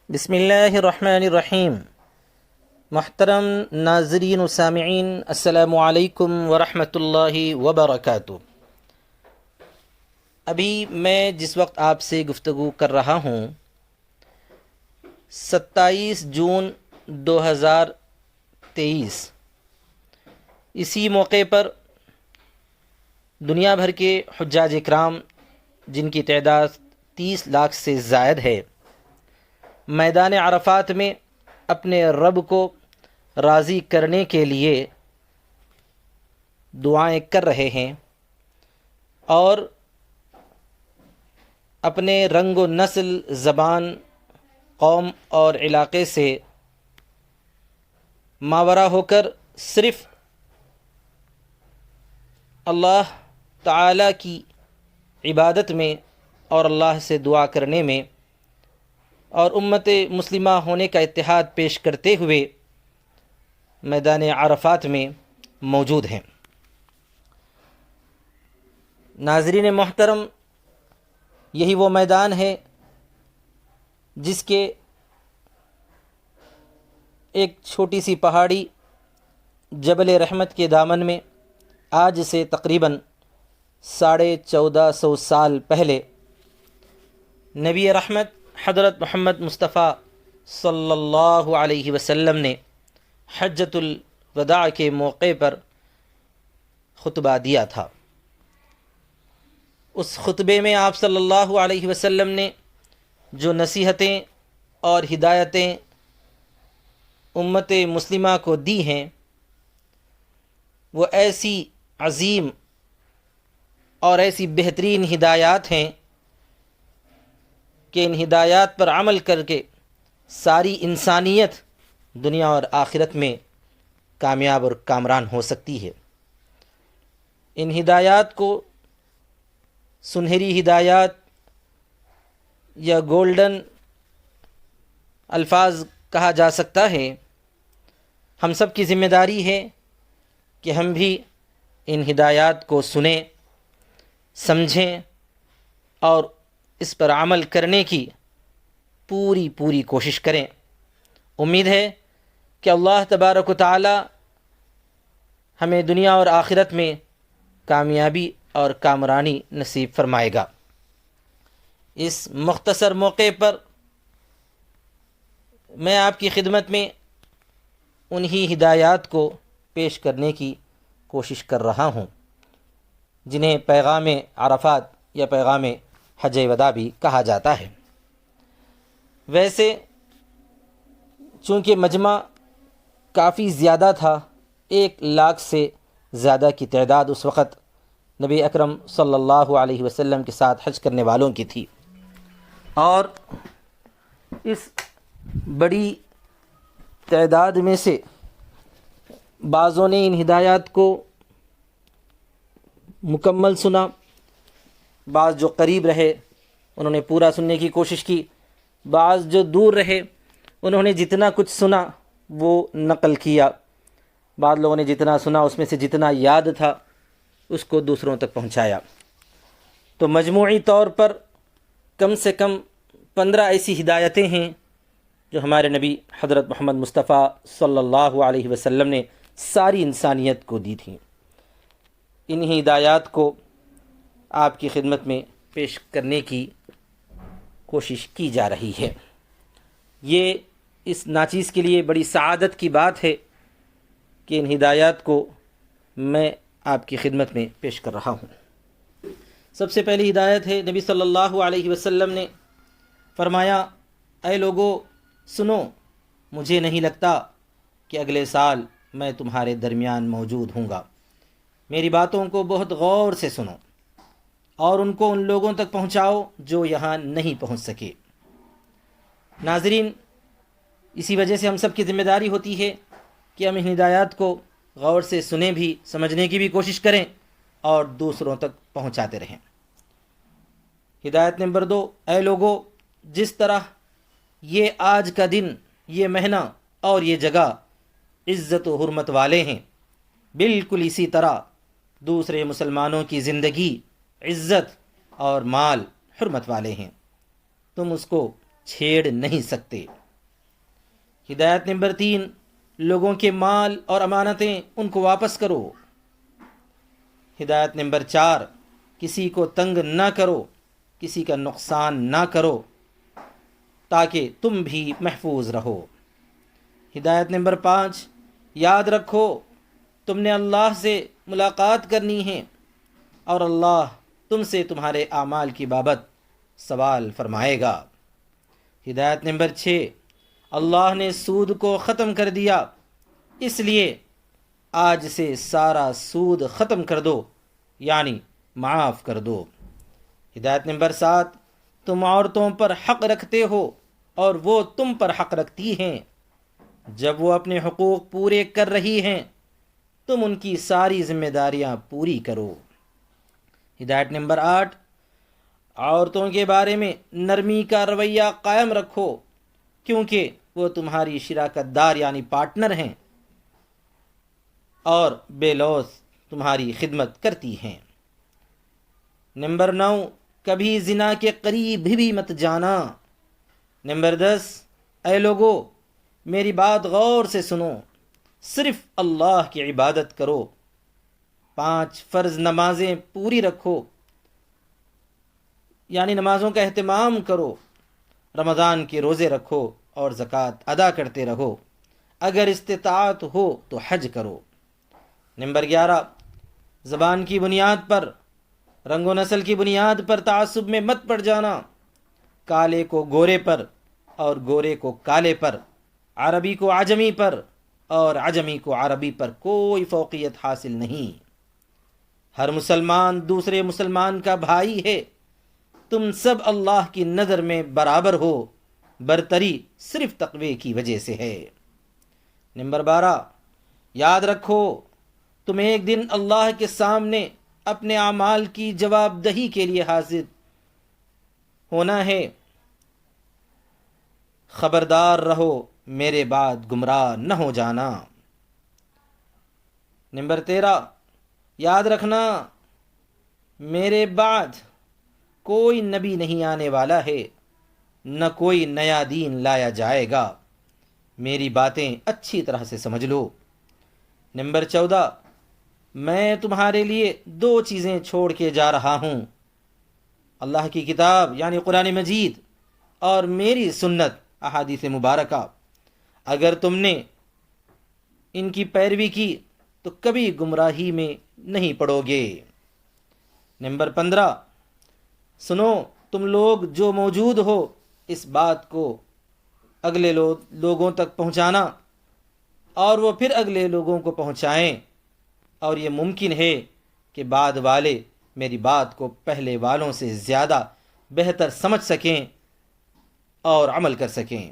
بسم اللہ الرحمن الرحیم۔ محترم ناظرین و سامعین، السلام علیکم ورحمۃ اللہ وبرکاتہ۔ ابھی میں جس وقت آپ سے گفتگو کر رہا ہوں 27 جون 2023، اسی موقع پر دنیا بھر کے حجاج اکرام، جن کی تعداد 30 لاکھ سے زائد ہے، میدان عرفات میں اپنے رب کو راضی کرنے کے لیے دعائیں کر رہے ہیں اور اپنے رنگ و نسل، زبان، قوم اور علاقے سے ماورا ہو کر صرف اللہ تعالی کی عبادت میں اور اللہ سے دعا کرنے میں اور امت مسلمہ ہونے کا اتحاد پیش کرتے ہوئے میدان عرفات میں موجود ہیں۔ ناظرین محترم، یہی وہ میدان ہے جس کے ایک چھوٹی سی پہاڑی جبل رحمت کے دامن میں آج سے تقریباً 1450 سال پہلے نبی رحمت حضرت محمد مصطفیٰ صلی اللہ علیہ وسلم نے حجۃ الوداع کے موقع پر خطبہ دیا تھا۔ اس خطبے میں آپ صلی اللہ علیہ وسلم نے جو نصیحتیں اور ہدایتیں امت مسلمہ کو دی ہیں، وہ ایسی عظیم اور ایسی بہترین ہدایات ہیں کہ ان ہدایات پر عمل کر کے ساری انسانیت دنیا اور آخرت میں کامیاب اور کامران ہو سکتی ہے۔ ان ہدایات کو سنہری ہدایات یا گولڈن الفاظ کہا جا سکتا ہے۔ ہم سب کی ذمہ داری ہے کہ ہم بھی ان ہدایات کو سنیں، سمجھیں اور اس پر عمل کرنے کی پوری کوشش کریں۔ امید ہے کہ اللہ تبارک و تعالی ہمیں دنیا اور آخرت میں کامیابی اور کامرانی نصیب فرمائے گا۔ اس مختصر موقع پر میں آپ کی خدمت میں انہی ہدایات کو پیش کرنے کی کوشش کر رہا ہوں جنہیں پیغام عرفات یا پیغام حج وداع بھی کہا جاتا ہے۔ ویسے چونکہ مجمع کافی زیادہ تھا، 1 لاکھ سے زیادہ کی تعداد اس وقت نبی اکرم صلی اللہ علیہ وسلم کے ساتھ حج کرنے والوں کی تھی، اور اس بڑی تعداد میں سے بعضوں نے ان ہدایات کو مکمل سنا، بعض جو قریب رہے انہوں نے پورا سننے کی کوشش کی، بعض جو دور رہے انہوں نے جتنا کچھ سنا وہ نقل کیا، بعض لوگوں نے جتنا سنا اس میں سے جتنا یاد تھا اس کو دوسروں تک پہنچایا۔ تو مجموعی طور پر کم سے کم 15 ایسی ہدایتیں ہیں جو ہمارے نبی حضرت محمد مصطفیٰ صلی اللہ علیہ وسلم نے ساری انسانیت کو دی تھیں۔ انہی ہدایات کو آپ کی خدمت میں پیش کرنے کی کوشش کی جا رہی ہے۔ یہ اس ناچیز کے لیے بڑی سعادت کی بات ہے کہ ان ہدایات کو میں آپ کی خدمت میں پیش کر رہا ہوں۔ سب سے پہلی ہدایت ہے، نبی صلی اللہ علیہ وسلم نے فرمایا، اے لوگو سنو، مجھے نہیں لگتا کہ اگلے سال میں تمہارے درمیان موجود ہوں گا۔ میری باتوں کو بہت غور سے سنو اور ان کو ان لوگوں تک پہنچاؤ جو یہاں نہیں پہنچ سکے۔ ناظرین، اسی وجہ سے ہم سب کی ذمہ داری ہوتی ہے کہ ہم ان ہدایات کو غور سے سنیں بھی، سمجھنے کی بھی کوشش کریں اور دوسروں تک پہنچاتے رہیں۔ ہدایت نمبر 2، اے لوگو، جس طرح یہ آج کا دن، یہ مہینہ اور یہ جگہ عزت و حرمت والے ہیں، بالکل اسی طرح دوسرے مسلمانوں کی زندگی، عزت اور مال حرمت والے ہیں۔ تم اس کو چھیڑ نہیں سکتے۔ ہدایت نمبر 3، لوگوں کے مال اور امانتیں ان کو واپس کرو۔ ہدایت نمبر 4، کسی کو تنگ نہ کرو، کسی کا نقصان نہ کرو تاکہ تم بھی محفوظ رہو۔ ہدایت نمبر 5، یاد رکھو تم نے اللہ سے ملاقات کرنی ہے اور اللہ تم سے تمہارے اعمال کی بابت سوال فرمائے گا۔ ہدایت نمبر 6، اللہ نے سود کو ختم کر دیا، اس لیے آج سے سارا سود ختم کر دو، یعنی معاف کر دو۔ ہدایت نمبر 7، تم عورتوں پر حق رکھتے ہو اور وہ تم پر حق رکھتی ہیں، جب وہ اپنے حقوق پورے کر رہی ہیں تم ان کی ساری ذمہ داریاں پوری کرو۔ ہدایت نمبر 8، عورتوں کے بارے میں نرمی کا رویہ قائم رکھو کیونکہ وہ تمہاری شراکت دار یعنی پارٹنر ہیں اور بے لوث تمہاری خدمت کرتی ہیں۔ نمبر 9، کبھی زنا کے قریب بھی مت جانا۔ نمبر 10، اے لوگو میری بات غور سے سنو، صرف اللہ کی عبادت کرو، 5 فرض نمازیں پوری رکھو یعنی نمازوں کا اہتمام کرو، رمضان کے روزے رکھو اور زکوٰۃ ادا کرتے رہو، اگر استطاعت ہو تو حج کرو۔ نمبر 11، زبان کی بنیاد پر، رنگ و نسل کی بنیاد پر تعصب میں مت پڑ جانا، کالے کو گورے پر اور گورے کو کالے پر، عربی کو عجمی پر اور عجمی کو عربی پر کوئی فوقیت حاصل نہیں۔ ہر مسلمان دوسرے مسلمان کا بھائی ہے، تم سب اللہ کی نظر میں برابر ہو، برتری صرف تقوی کی وجہ سے ہے۔ نمبر 12، یاد رکھو تم ایک دن اللہ کے سامنے اپنے اعمال کی جواب دہی کے لیے حاضر ہونا ہے، خبردار رہو میرے بعد گمراہ نہ ہو جانا۔ نمبر 13، یاد رکھنا میرے بعد کوئی نبی نہیں آنے والا ہے، نہ کوئی نیا دین لایا جائے گا، میری باتیں اچھی طرح سے سمجھ لو۔ نمبر 14، میں تمہارے لیے 2 چیزیں چھوڑ کے جا رہا ہوں، اللہ کی کتاب یعنی قرآن مجید اور میری سنت احادیث مبارکہ، اگر تم نے ان کی پیروی کی تو کبھی گمراہی میں نہیں پڑو گے۔ نمبر 15، سنو تم لوگ جو موجود ہو اس بات کو اگلے لوگوں تک پہنچانا اور وہ پھر اگلے لوگوں کو پہنچائیں، اور یہ ممکن ہے کہ بعد والے میری بات کو پہلے والوں سے زیادہ بہتر سمجھ سکیں اور عمل کر سکیں۔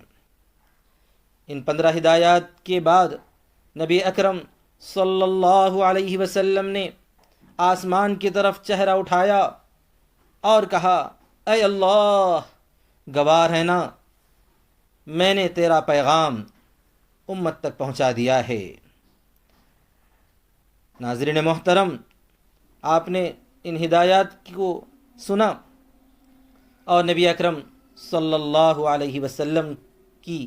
ان 15 ہدایات کے بعد نبی اکرم صلی اللہ علیہ وسلم نے آسمان کی طرف چہرہ اٹھایا اور کہا، اے اللہ گواہ رہنا میں نے تیرا پیغام امت تک پہنچا دیا ہے۔ ناظرین محترم، آپ نے ان ہدایات کو سنا اور نبی اکرم صلی اللہ علیہ وسلم کی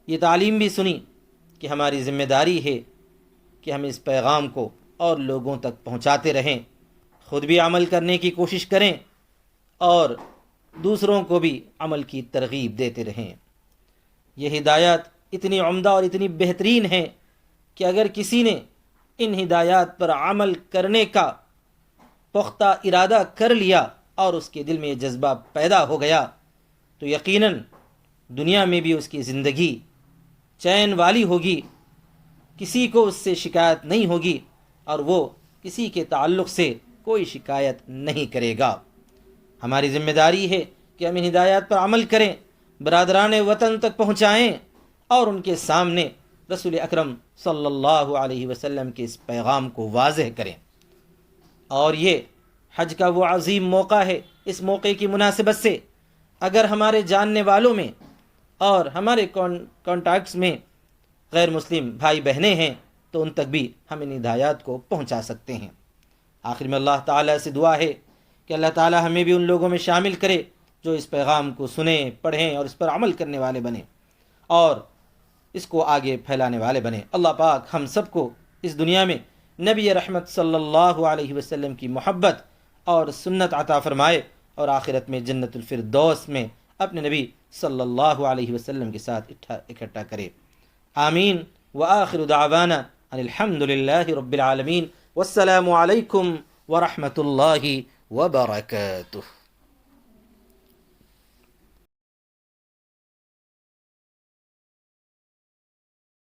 یہ تعلیم بھی سنی کہ ہماری ذمہ داری ہے کہ ہم اس پیغام کو اور لوگوں تک پہنچاتے رہیں، خود بھی عمل کرنے کی کوشش کریں اور دوسروں کو بھی عمل کی ترغیب دیتے رہیں۔ یہ ہدایات اتنی عمدہ اور اتنی بہترین ہیں کہ اگر کسی نے ان ہدایات پر عمل کرنے کا پختہ ارادہ کر لیا اور اس کے دل میں یہ جذبہ پیدا ہو گیا تو یقیناً دنیا میں بھی اس کی زندگی چین والی ہوگی، کسی کو اس سے شکایت نہیں ہوگی اور وہ کسی کے تعلق سے کوئی شکایت نہیں کرے گا۔ ہماری ذمہ داری ہے کہ ہم ان ہدایات پر عمل کریں، برادران وطن تک پہنچائیں اور ان کے سامنے رسول اکرم صلی اللہ علیہ وسلم کے اس پیغام کو واضح کریں۔ اور یہ حج کا وہ عظیم موقع ہے، اس موقع کی مناسبت سے اگر ہمارے جاننے والوں میں اور ہمارے کانٹیکٹس میں غیر مسلم بھائی بہنیں ہیں تو ان تک بھی ہم ان ہدایات کو پہنچا سکتے ہیں۔ آخر میں اللہ تعالیٰ سے دعا ہے کہ اللہ تعالیٰ ہمیں بھی ان لوگوں میں شامل کرے جو اس پیغام کو سنیں، پڑھیں اور اس پر عمل کرنے والے بنیں اور اس کو آگے پھیلانے والے بنیں۔ اللہ پاک ہم سب کو اس دنیا میں نبی رحمت صلی اللہ علیہ وسلم کی محبت اور سنت عطا فرمائے اور آخرت میں جنت الفردوس میں اپنے نبی صلی اللہ علیہ وسلم کے ساتھ اکٹھا کرے۔ آمین۔ وآخر دعوانا ان الحمد للہ رب العالمین، والسلام علیکم ورحمۃ اللہ وبرکاتہ۔